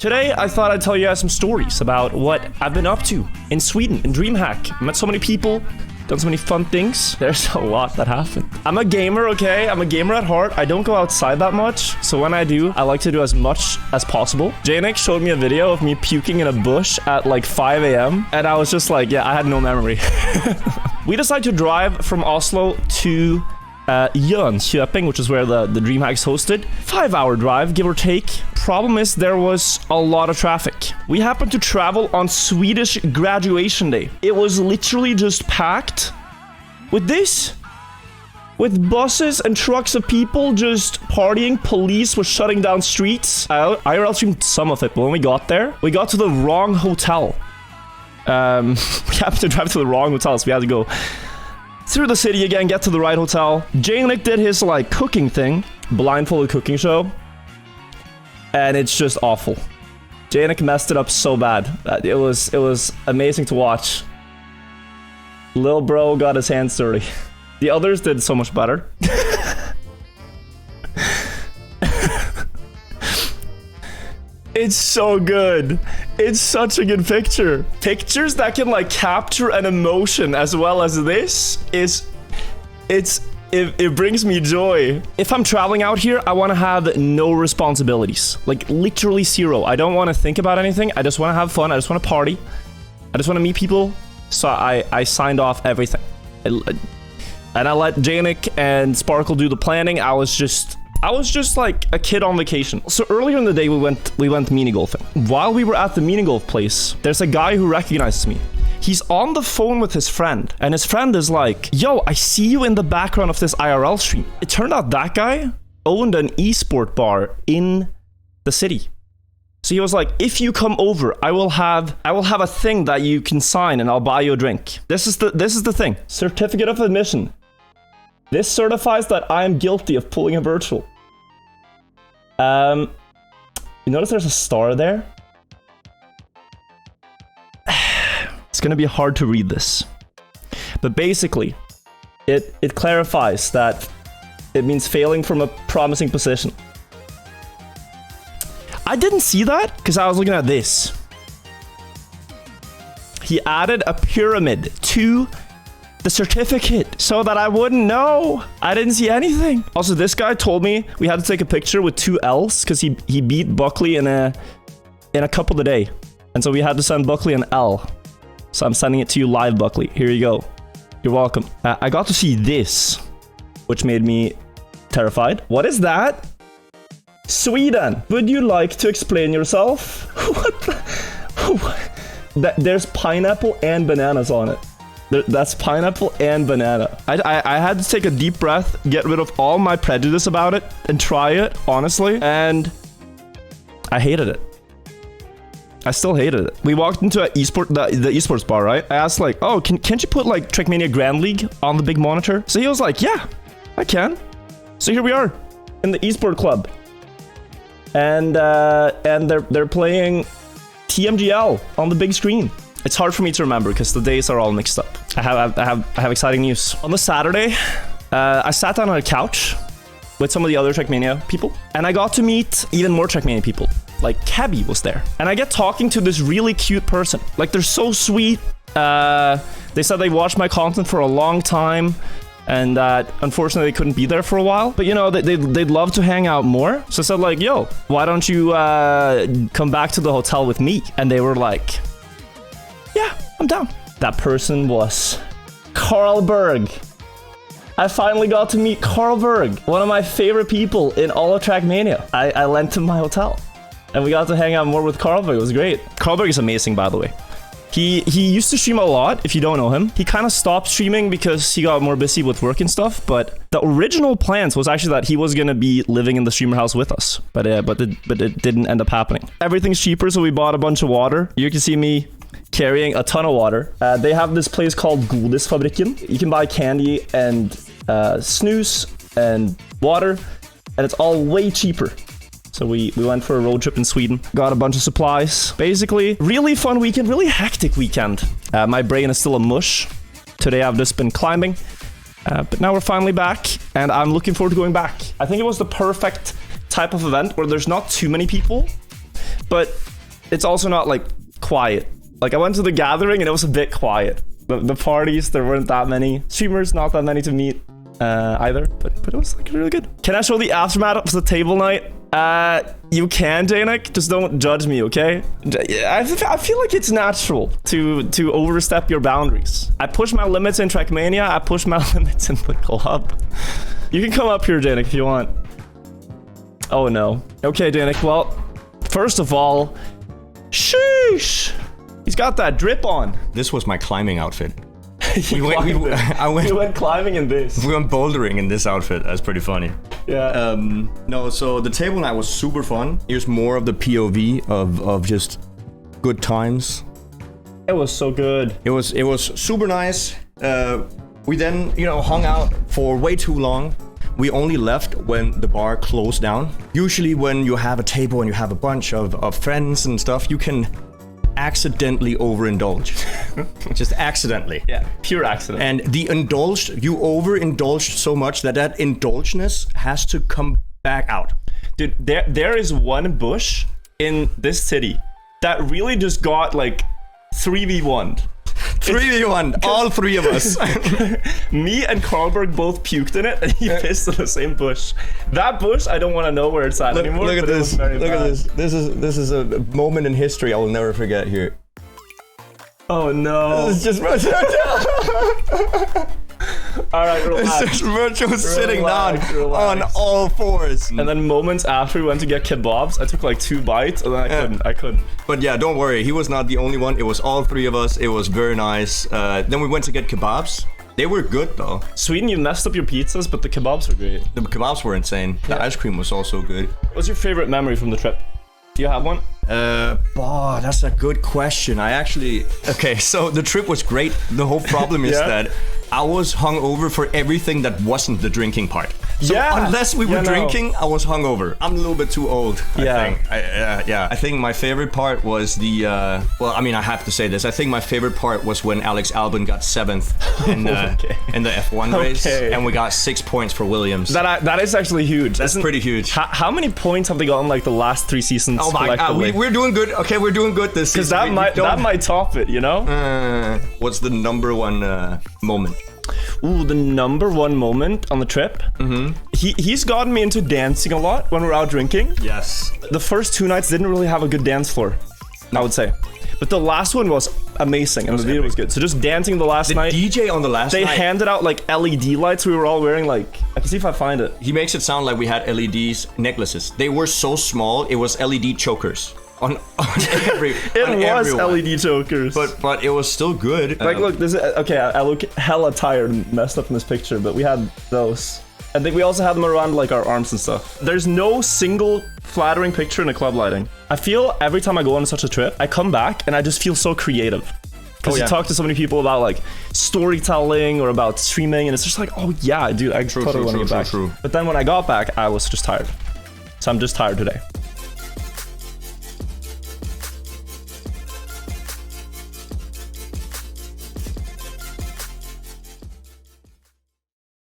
Today, I thought I'd tell you guys some stories about what I've been up to in Sweden, in DreamHack. I met so many people, done so many fun things. There's a lot that happened. I'm a gamer, okay? I'm a gamer at heart. I don't go outside that much, so when I do, I like to do as much as possible. Janik showed me a video of me puking in a bush at like 5 a.m. and I was just like, yeah, I had no memory. We decided to drive from Oslo to Jönköping, which is where the DreamHack's hosted. 5-hour drive, give or take. Problem is, there was a lot of traffic. We happened to travel on Swedish graduation day. It was literally just packed with this. With buses and trucks of people just partying. Police was shutting down streets. I IRL streamed some of it, but when we got there, we got to the wrong hotel. We happened to drive to the wrong hotel, so we had to go through the city again, get to the right hotel. Janik did his like cooking thing, blindfolded cooking show, and it's just awful. Janik messed it up so bad. It was amazing to watch. Lil bro got his hands dirty. The others did so much better. It's so good. It's such a good picture. Pictures that can like capture an emotion as well as this it brings me joy. If I'm traveling out here, I want to have no responsibilities. Like literally zero. I don't want to think about anything. I just want to have fun. I just want to party. I just want to meet people. So I signed off everything. And I let Janik and Sparkle do the planning. I was just like a kid on vacation. So earlier in the day, we went mini golfing. While we were at the mini golf place, there's a guy who recognizes me. He's on the phone with his friend, and his friend is like, yo, I see you in the background of this IRL stream. It turned out that guy owned an esport bar in the city. So he was like, if you come over, I will have a thing that you can sign and I'll buy you a drink. This is the thing. Certificate of admission. This certifies that I am guilty of pulling a virtual. You notice there's a star there? It's gonna be hard to read this. But basically, it clarifies that it means failing from a promising position. I didn't see that because I was looking at this. He added a pyramid to the certificate so that I wouldn't know. I didn't see anything. Also, this guy told me we had to take a picture with 2 L's because he beat Buckley in a cup of the day. And so we had to send Buckley an L. So I'm sending it to you live, Buckley. Here you go. You're welcome. I got to see this, which made me terrified. What is that? Sweden. Would you like to explain yourself? What the? There's pineapple and bananas on it. That's pineapple and banana. I had to take a deep breath, get rid of all my prejudice about it, and try it, honestly. And I hated it. I still hated it. We walked into the esports bar, right? I asked like, oh, can't you put like Trackmania Grand League on the big monitor? So he was like, yeah, I can. So here we are in the esport club. And they're playing TMGL on the big screen. It's hard for me to remember because the days are all mixed up. I have exciting news. On the Saturday, I sat down on a couch with some of the other Trackmania people, and I got to meet even more Trackmania people. Like Cabby was there, and I get talking to this really cute person. Like they're so sweet. They said they watched my content for a long time, and that unfortunately they couldn't be there for a while. But you know, they'd love to hang out more. So I said like, yo, why don't you come back to the hotel with me? And they were like, yeah, I'm down. That person was Carl Berg. I finally got to meet Carl Berg, one of my favorite people in all of Trackmania. I lent him my hotel, and we got to hang out more with Carl Berg. It was great. Carl Berg is amazing, by the way. He used to stream a lot, if you don't know him. He kind of stopped streaming because he got more busy with work and stuff, but the original plans was actually that he was going to be living in the streamer house with us, but it didn't end up happening. Everything's cheaper, so we bought a bunch of water. You can see me carrying a ton of water. They have this place called Godisfabriken. You can buy candy and snus and water, and it's all way cheaper. So we went for a road trip in Sweden, got a bunch of supplies. Basically, really fun weekend, really hectic weekend. My brain is still a mush. Today I've just been climbing, but now we're finally back, and I'm looking forward to going back. I think it was the perfect type of event where there's not too many people, but it's also not like quiet. Like I went to the gathering and it was a bit quiet. The parties, there weren't that many. Streamers, not that many to meet either, but it was like really good. Can I show the aftermath of the table night? You can, Danik, just don't judge me, okay? I feel like it's natural to overstep your boundaries. I push my limits in Trackmania, I push my limits in the club. You can come up here, Danik, if you want. Oh no. Okay, Danik, well, first of all, sheesh! He's got that drip on. This was my climbing outfit. We went climbing in this. We went bouldering in this outfit. That's pretty funny. Yeah. No, so the table night was super fun. It was more of the POV of just good times. It was so good. It was super nice. We then, hung out for way too long. We only left when the bar closed down. Usually when you have a table and you have a bunch of friends and stuff, you can accidentally overindulge. Just accidentally. Yeah, pure accident. And you overindulged so much that indulgeness has to come back out. Dude, there is one bush in this city that really just got like 3v1'd. 3v1, all three of us. Me and Carlberg both puked in it, and he pissed in the same bush. That bush, I don't want to know where it's at anymore. Look at this. Look at this. This is a moment in history I will never forget here. Oh no! This is just all right, relax. It's just Wirtual sitting down on all fours. And then moments after we went to get kebabs, I took like 2 bites, and then I couldn't. But yeah, don't worry. He was not the only one. It was all three of us. It was very nice. Then we went to get kebabs. They were good though. Sweden, you messed up your pizzas, but the kebabs were great. The kebabs were insane. The ice cream was also good. What's your favorite memory from the trip? Do you have one? That's a good question. Okay, so the trip was great. The whole problem is that I was hungover for everything that wasn't the drinking part. So unless we were drinking, I was hungover. I'm a little bit too old, I think. I think my favorite part was the, I have to say this. I think my favorite part was when Alex Albon got 7th in the F1 race, and we got 6 points for Williams. That is actually huge. That's pretty huge. How many points have they gotten like the last 3 seasons? Oh my god, we're doing good. Okay, we're doing good this season. Because that might top it, you know? What's the number one moment? Ooh, the number one moment on the trip? Mm-hmm. He's gotten me into dancing a lot when we're out drinking. Yes. The first 2 nights didn't really have a good dance floor, I would say. But the last one was amazing, and the video was good. So just dancing the last night. The DJ on the last night. They handed out like LED lights. We were all wearing like, I can see if I find it. He makes it sound like we had LEDs necklaces. They were so small, it was LED chokers. On was LED chokers, but it was still good. Like, look, this is okay. I look hella tired and messed up in this picture, but we had those. I think we also had them around like our arms and stuff. There's no single flattering picture in a club lighting. I feel every time I go on such a trip, I come back and I just feel so creative. Because you talk to so many people about like storytelling or about streaming, and it's just like, oh yeah, dude, I totally want to get back. But then when I got back, I was just tired. So I'm just tired today.